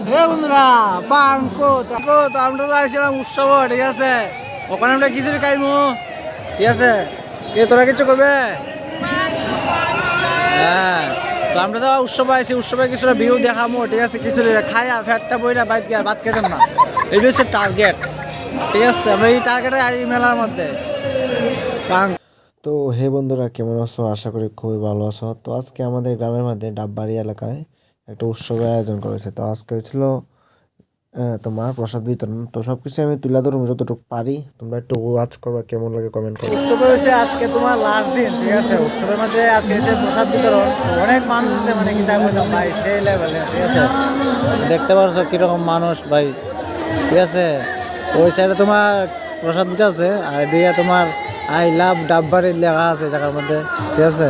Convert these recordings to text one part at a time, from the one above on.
বন্ধুরা পাঙ্কো তো আমরা যাইছিলাম উৎসব, ঠিক আছে, ওখানে আমরা খিচুড়ি খাইমু, ঠিক আছে, তোরা কিছু করবে? হ্যাঁ, তো আমরা তো উৎসব আইছি, উৎসবে কিছুটা ভিউ দেখামো, ঠিক আছে, খিচুড়ি খাইয়া ফ্যাটটা বইরা বাইক গিয়ে ভাত খেতাম না, এটা হচ্ছে টার্গেট, ঠিক আছে, আমরা এই টার্গেটে এই মেলার মধ্যে। তো হে বন্ধুরা, কেমন আছো? আশা করি খুবই ভালো আছো। তো আজকে আমাদের গ্রামের মধ্যে ডাববাড়ি এলাকায় একটা উৎসবের আয়োজন করেছে। তো আজকে হয়েছিল তোমার প্রসাদ বিতরণ। তো সব কিছু আমি তুলে ধরবো যতটুকু পারি, তোমরা একটু ওয়াচ করবা, কেমন লাগে কমেন্ট করো। উৎসবে হচ্ছে আজকে তোমার লাস্ট দিন, ঠিক আছে, উৎসবের মধ্যে আজকে হচ্ছে প্রসাদ বিতরণ, অনেক মানুষ আছে, মানে কি তাই বললাম ভাই, সেই লেভেলে, ঠিক আছে, দেখতে পারছো কিরকম মানুষ ভাই, ঠিক আছে। ওই সাইডে তোমার প্রসাদ দিতে আছে, আর দিয়ে তোমার আই লাভ ডাববাড়ি লেখা আছে জায়গার মধ্যে, ঠিক আছে।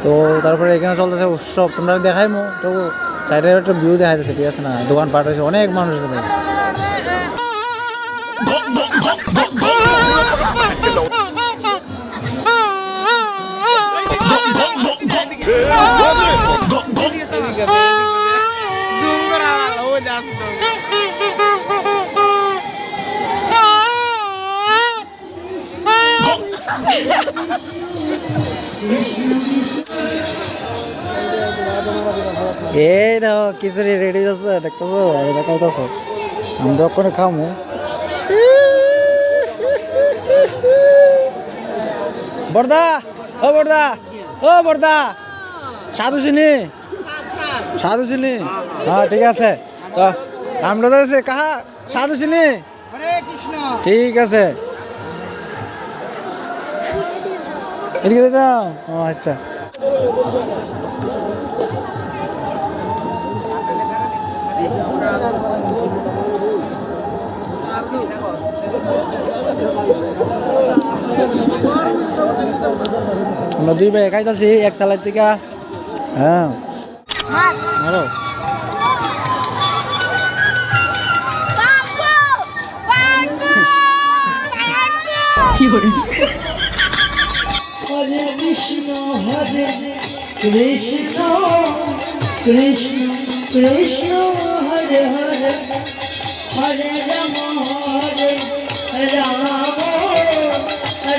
তো তারপরে এখানে চলতেছে উৎসব, তোমরা দেখাইমো, তো সাইডে একটা ভিউ দেখা যাচ্ছে, ঠিক আছে না, দোকান পাট হয়েছে, অনেক মানুষ আছে ভাই। এই দেখো খিচুড়ি রেডি আছে, দেখতেছো, এটা খাইতেছো, আমরা ওখানে খামো। বর্দা, ও বর্দা, ও বর্দা, সাধু চিনি, সাধু চিনি, হ্যাঁ ঠিক আছে, তো আমরা যাচ্ছি কাহা, সাধু চিনি, ঠিক আছে, এদিকে দাও, ও আচ্ছা। আমরা দুই ভাই খাইতেছি একতলার থেকে, হ্যাঁ হ্যালো। হরে কৃষ্ণ কৃষ্ণ কৃষ্ণ কৃষ্ণ হরে হরে হরে রাম রাম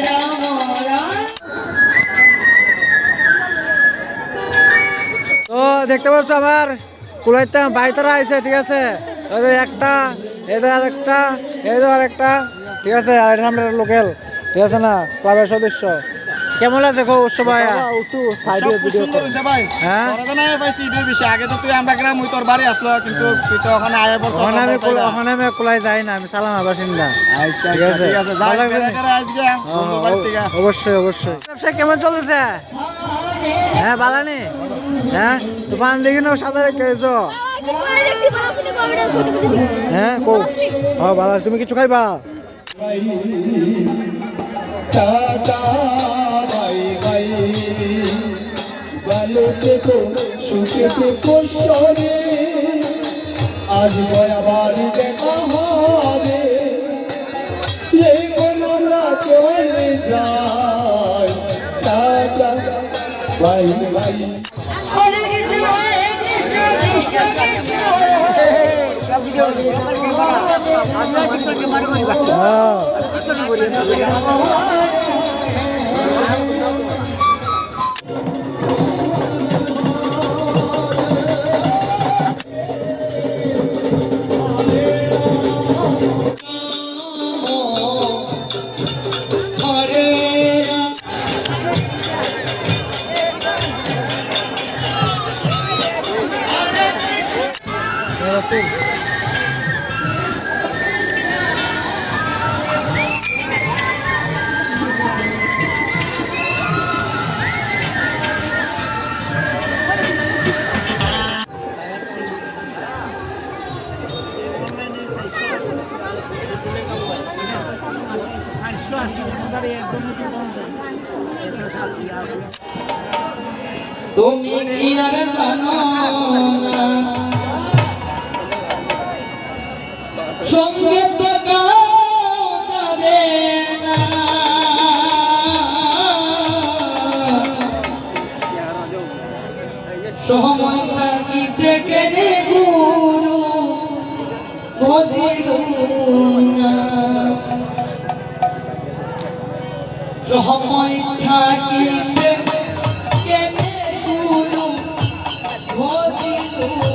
রাম রাম। তো দেখতে পাচ্ছ আমার কুলাইতে বাইতারা আইছে, ঠিক আছে, একটা এদের একটা এদের একটা, ঠিক আছে, আর এটা আমরা লোকাল, ঠিক আছে না, ক্লাবের সদস্য। কেমন আছে গো উৎসব? ভাই হ্যাঁ, আগে তো তুই আমরা গ্রাম তোর বাড়ি আসলো, কিন্তু তুই তো ওখানে আয় বলছো, ওখানে আমি কুলাই যাই না, আমি সালামা বাসিন্দা। আচ্ছা ঠিক আছে, ঠিক আছে, যাই আজকে অবশ্যই অবশ্যই। ব্যবসা কেমন চলতেছে? হ্যাঁ বালানি, হ্যাঁ তো পান দেখি না সাদা রেখেছো, হ্যাঁ কো, হ্যাঁ ভালো, তুমি কিছু খাইবা? টাটা বাই বাই, ভালো থেকো, সুখে থেকো সরে, আসবো আবার দেখা হবে, এই মন আমরা চলে যাই, টাটা বাই বাই। হরে কৃষ্ণ কৃষ্ণ কৃষ্ণ তুমি কি আর জানো না সঙ্গে তো যাবে না, সময় থাকিতে কেনে গুরু না সময় থাকিবে কেনে গুরু ভজিল